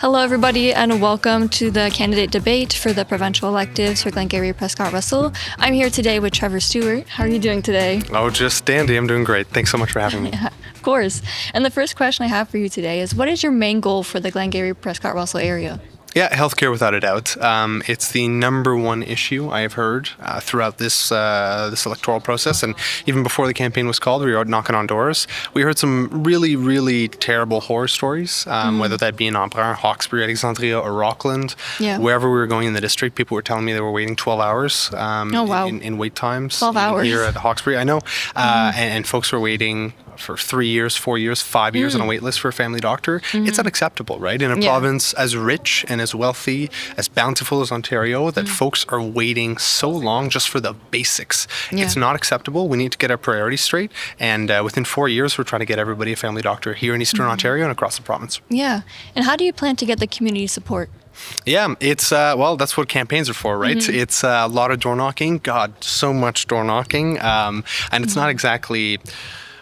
Hello, everybody, and welcome to the candidate debate for the provincial electives for Glengarry Prescott Russell. I'm here today with Trevor Stewart. How are you doing today? Oh, just dandy. I'm doing great. Thanks so much for having me. Yeah, of course. And the first question I have for you today is, what is your main goal for the Glengarry Prescott Russell area? Yeah, healthcare without a doubt. It's the number one issue I have heard throughout this electoral process, and even before the campaign was called, we were out knocking on doors. We heard some really, really terrible horror stories, whether that be in Embrun, Hawkesbury, Alexandria, or Rockland. Yeah. Wherever we were going in the district, people were telling me they were waiting 12 hours wow. in wait times. 12 hours. Here at Hawkesbury, I know. And folks were waiting for 3 years, 4 years, 5 years on a wait list for a family doctor. It's unacceptable, right? In a province as rich and as wealthy, as bountiful as Ontario, that folks are waiting so long just for the basics. It's not acceptable. We need to get our priorities straight. And within 4 years, we're trying to get everybody a family doctor here in Eastern Ontario and across the province. Yeah. And how do you plan to get the community support? Yeah, it's, well, that's what campaigns are for, right? It's a lot of door knocking. God, so much door knocking. And it's not exactly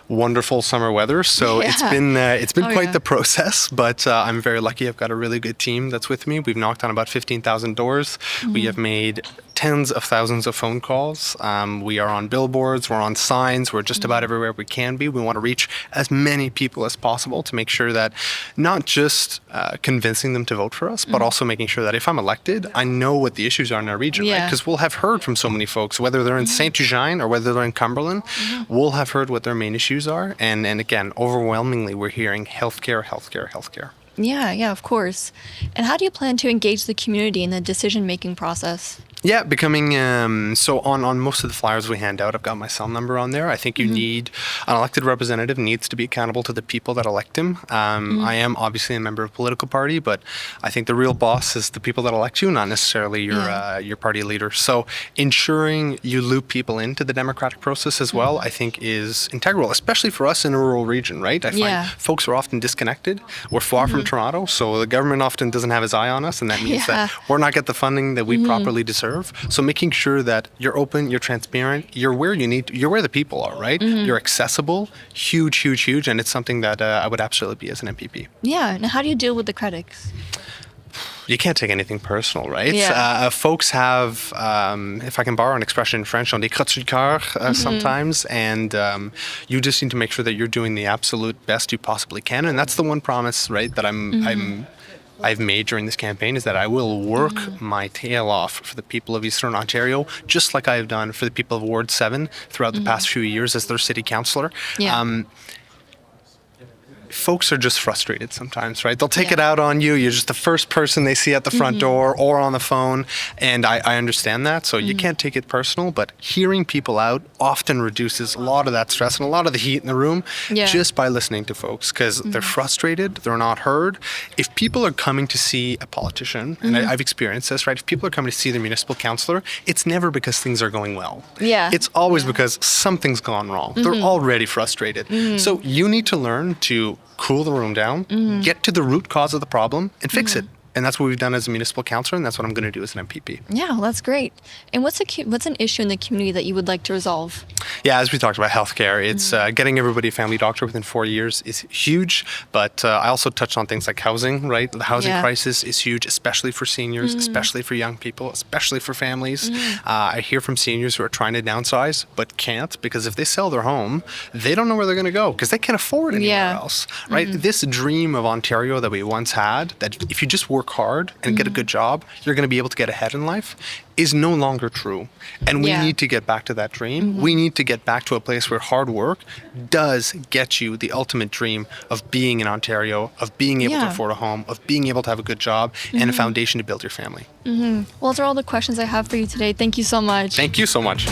wonderful summer weather, so it's been quite the process, but I'm very lucky. I've got a really good team that's with me. We've knocked on about 15,000 doors. We have made tens of thousands of phone calls. We are on billboards, we're on signs, we're just about everywhere we can be. We want to reach as many people as possible to make sure that not just convincing them to vote for us, but also making sure that if I'm elected, I know what the issues are in our region, right? Because we'll have heard from so many folks, whether they're in Saint Eugene or whether they're in Cumberland, we'll have heard what their main issues are. And again, overwhelmingly, we're hearing healthcare, healthcare, healthcare. Yeah, of course. And how do you plan to engage the community in the decision-making process? Yeah, becoming, so on most of the flyers we hand out, I've got my cell number on there. I think you need, an elected representative needs to be accountable to the people that elect him. I am obviously a member of a political party, but I think the real boss is the people that elect you, not necessarily your party leader. So ensuring you loop people into the democratic process as well, I think is integral, especially for us in a rural region, right? I find folks are often disconnected. We're far from Toronto, so the government often doesn't have his eye on us, and that means that we're not getting the funding that we properly deserve. So making sure that you're open, you're transparent, you're where the people are, right? You're accessible, huge, and it's something that I would absolutely be as an MPP. Yeah, and how do you deal with the critics? You can't take anything personal, right? Folks have, if I can borrow an expression in French, on des crottes du cœur sometimes, and you just need to make sure that you're doing the absolute best you possibly can, and that's the one promise, right, that I've made during this campaign, is that I will work my tail off for the people of Eastern Ontario, just like I have done for the people of Ward 7 throughout the past few years as their city councillor. Folks are just frustrated sometimes, right? They'll take it out on you. You're just the first person they see at the front door or on the phone. And I understand that. So you can't take it personal, but hearing people out often reduces a lot of that stress and a lot of the heat in the room just by listening to folks, because they're frustrated, they're not heard. If people are coming to see a politician, and I've experienced this, right? If people are coming to see the municipal councillor, it's never because things are going well. It's always because something's gone wrong. They're already frustrated. So you need to learn to cool the room down, get to the root cause of the problem, and fix it. And that's what we've done as a municipal councillor, and that's what I'm going to do as an MPP. Yeah, well, that's great. And what's an issue in the community that you would like to resolve? Yeah, as we talked about healthcare, it's getting everybody a family doctor within 4 years is huge. But I also touched on things like housing, right? The housing crisis is huge, especially for seniors, especially for young people, especially for families. I hear from seniors who are trying to downsize but can't, because if they sell their home, they don't know where they're going to go because they can't afford anywhere else, right? This dream of Ontario that we once had, that if you just work hard and get a good job, you're going to be able to get ahead in life, is no longer true. And we need to get back to that dream. We need to get back to a place where hard work does get you the ultimate dream of being in Ontario, of being able to afford a home, of being able to have a good job and a foundation to build your family. Well, those are all the questions I have for you today. Thank you so much. Thank you so much.